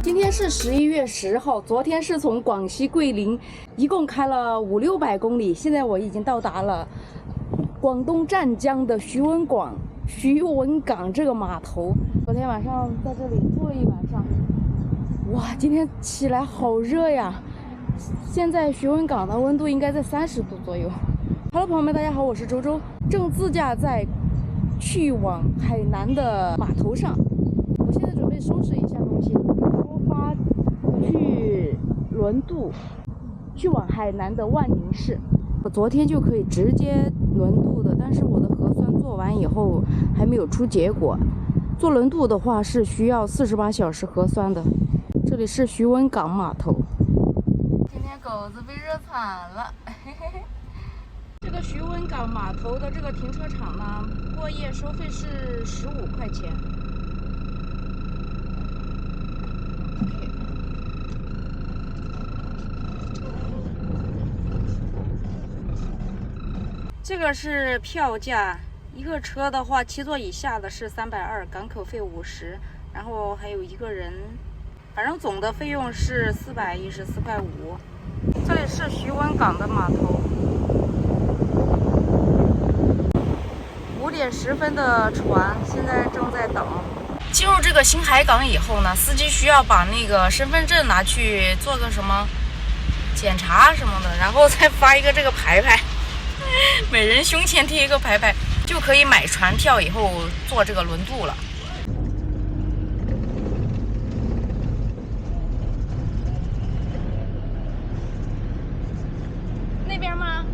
今天是11月10号，昨天是从广西桂林，一共开了500-600公里，现在我已经到达了广东湛江的徐闻港这个码头。昨天晚上在这里住了一晚上，哇，今天起来好热呀！现在徐闻港的温度应该在30度左右。Hello， 朋友们，大家好，我是周周，正自驾在去往海南的码头上。我现在准备收拾一下东西，出发去轮渡，去往海南的万宁市。我昨天就可以直接轮渡的，但是我的核酸做完以后还没有出结果。坐轮渡的话是需要48小时核酸的。这里是徐闻港码头。今天狗子被热惨了，嘿嘿嘿。这个徐闻港码头的这个停车场呢，过夜收费是15块钱。这个是票价，一个车的话7座以下的是320，港口费50，然后还有一个人，反正总的费用是414块5。这里是徐闻港的码头，5点10分的船现在正在等。进入这个新海港以后呢，司机需要把那个身份证拿去做个什么检查什么的，然后再发一个这个牌牌。每人胸前贴一个牌牌，就可以买船票，以后坐这个轮渡了。那边吗？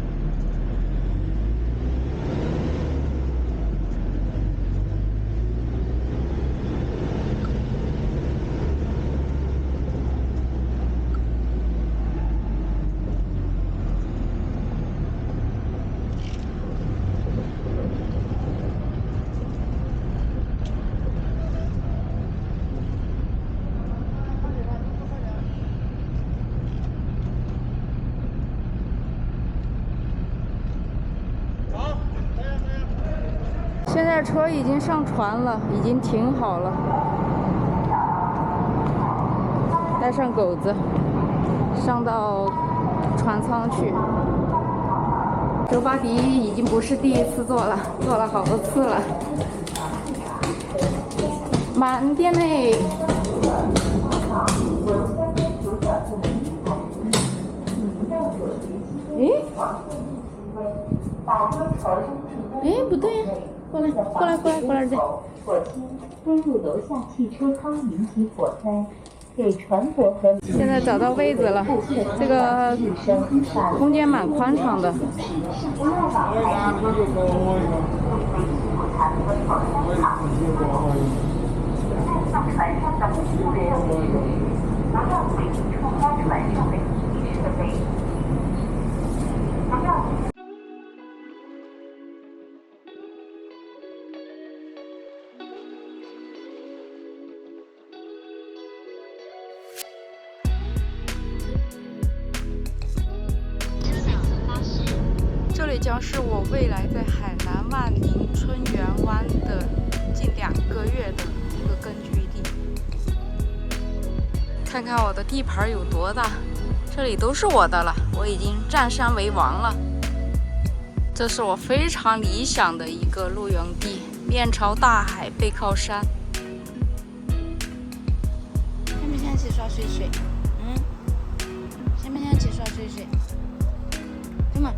现在车已经上船了，已经停好了。带上狗子，上到船舱去。周巴迪已经不是第一次坐了，坐了好多次了。满电嘞！哎，不对呀！过来这。飞入楼下汽车舱引起火灾，给船舶和现在找到位子了，这个空间蛮宽敞的。上船上的工作人员拿到北京出发船上的仪式设备，不要。这里将是我未来在海南万宁春园湾的近2个月的一个根据地。看看我的地盘有多大，这里都是我的了，我已经占山为王了。这是我非常理想的一个露营地，面朝大海，背靠山。想不想去耍水水？想不想去耍水水？走嘛，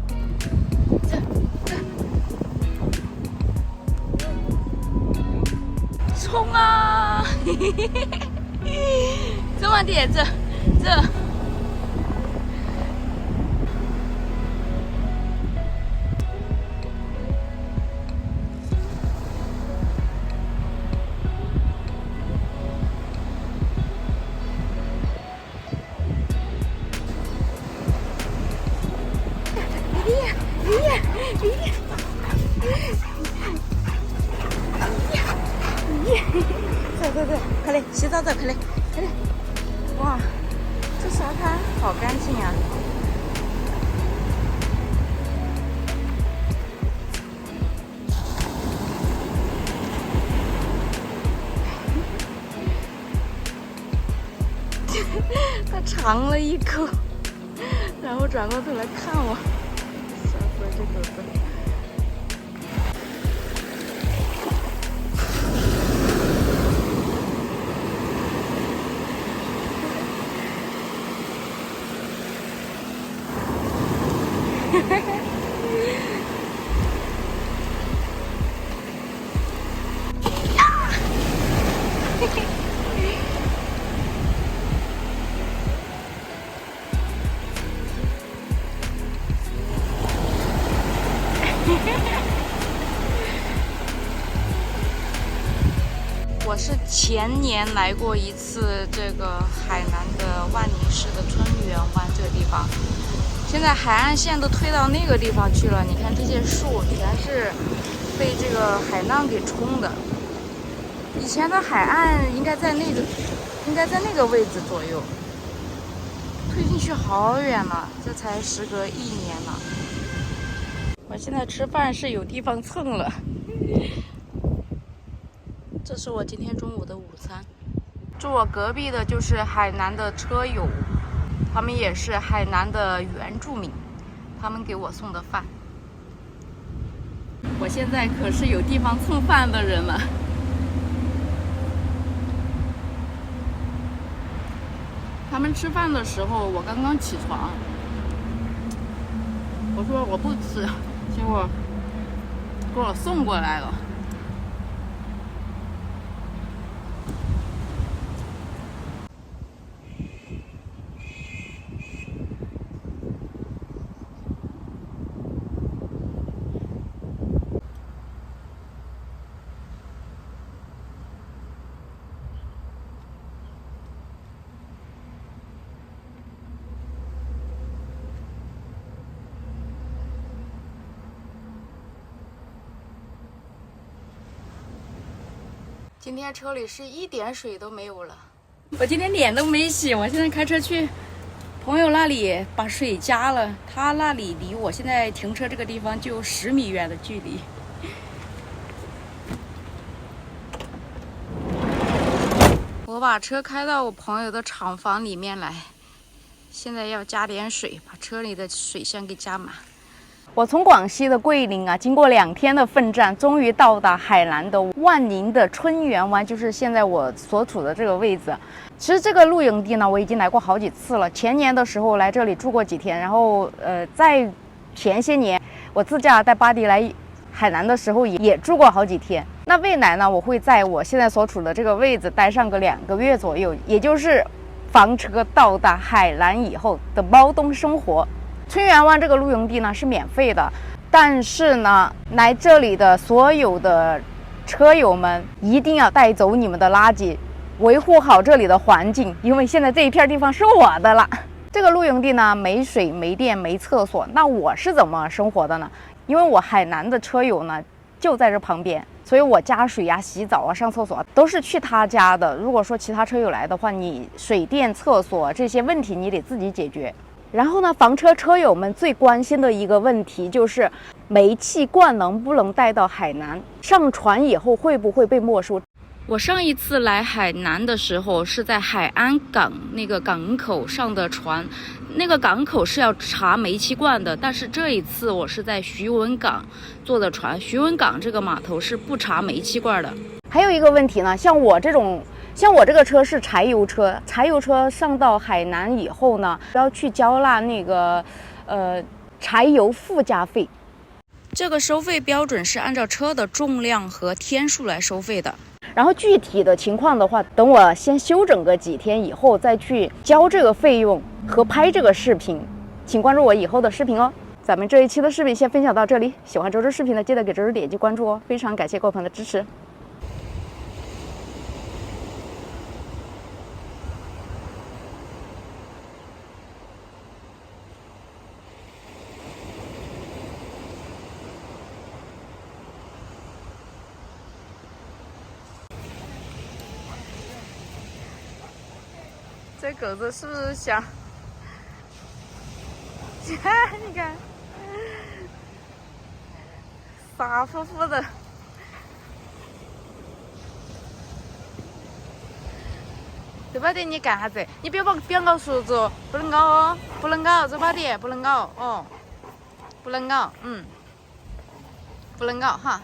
走走。冲啊！走嘛，弟，走走。走，快来洗澡快来！哇，这沙滩好干净啊！他尝了一口，然后转过头来看我，笑死这狗子。我是前年来过一次这个海南的万宁市的春园湾这个地方，现在海岸线都推到那个地方去了。你看这些树全是被这个海浪给冲的。以前的海岸应该在那个位置左右，推进去好远了，这才时隔1年了。我现在吃饭是有地方蹭了。这是我今天中午的午餐。住我隔壁的就是海南的车友，他们也是海南的原住民，他们给我送的饭。我现在可是有地方蹭饭的人了。他们吃饭的时候，我刚刚起床，我说我不吃，结果给我送过来了。今天车里是一点水都没有了，我今天脸都没洗，我现在开车去朋友那里把水加了，他那里离我现在停车这个地方就10米远的距离。我把车开到我朋友的厂房里面来，现在要加点水，把车里的水先给加满。我从广西的桂林啊，经过2天的奋战，终于到达海南的万宁的春园湾，就是现在我所处的这个位置。其实这个露营地呢，我已经来过好几次了。前年的时候来这里住过几天，然后在前些年我自驾带巴迪来海南的时候也住过好几天。那未来呢，我会在我现在所处的这个位置待上个2个月左右，也就是房车到达海南以后的猫冬生活。春园湾这个露营地呢是免费的，但是呢，来这里的所有的车友们一定要带走你们的垃圾，维护好这里的环境，因为现在这一片地方是我的了。这个露营地呢没水没电没厕所，那我是怎么生活的呢？因为我海南的车友呢就在这旁边，所以我加水呀、洗澡啊、上厕所都是去他家的。如果说其他车友来的话，你水电厕所这些问题你得自己解决。然后呢，房车车友们最关心的一个问题就是煤气罐能不能带到海南？上船以后会不会被没收？我上一次来海南的时候是在海安港那个港口上的船，那个港口是要查煤气罐的，但是这一次我是在徐闻港坐的船，徐闻港这个码头是不查煤气罐的。还有一个问题呢，像我这个车是柴油车，柴油车上到海南以后呢，要去交纳那个柴油附加费。这个收费标准是按照车的重量和天数来收费的。然后具体的情况的话，等我先休整个几天以后再去交这个费用和拍这个视频，请关注我以后的视频哦。咱们这一期的视频先分享到这里，喜欢周周视频的记得给周周点击关注哦，非常感谢各位朋友的支持。这狗子是不是想？你看，傻乎乎的。这把点你干啥子？你别咬叔叔，不能咬哦，不能咬这把点，不能咬哦，不能咬，不能咬哈。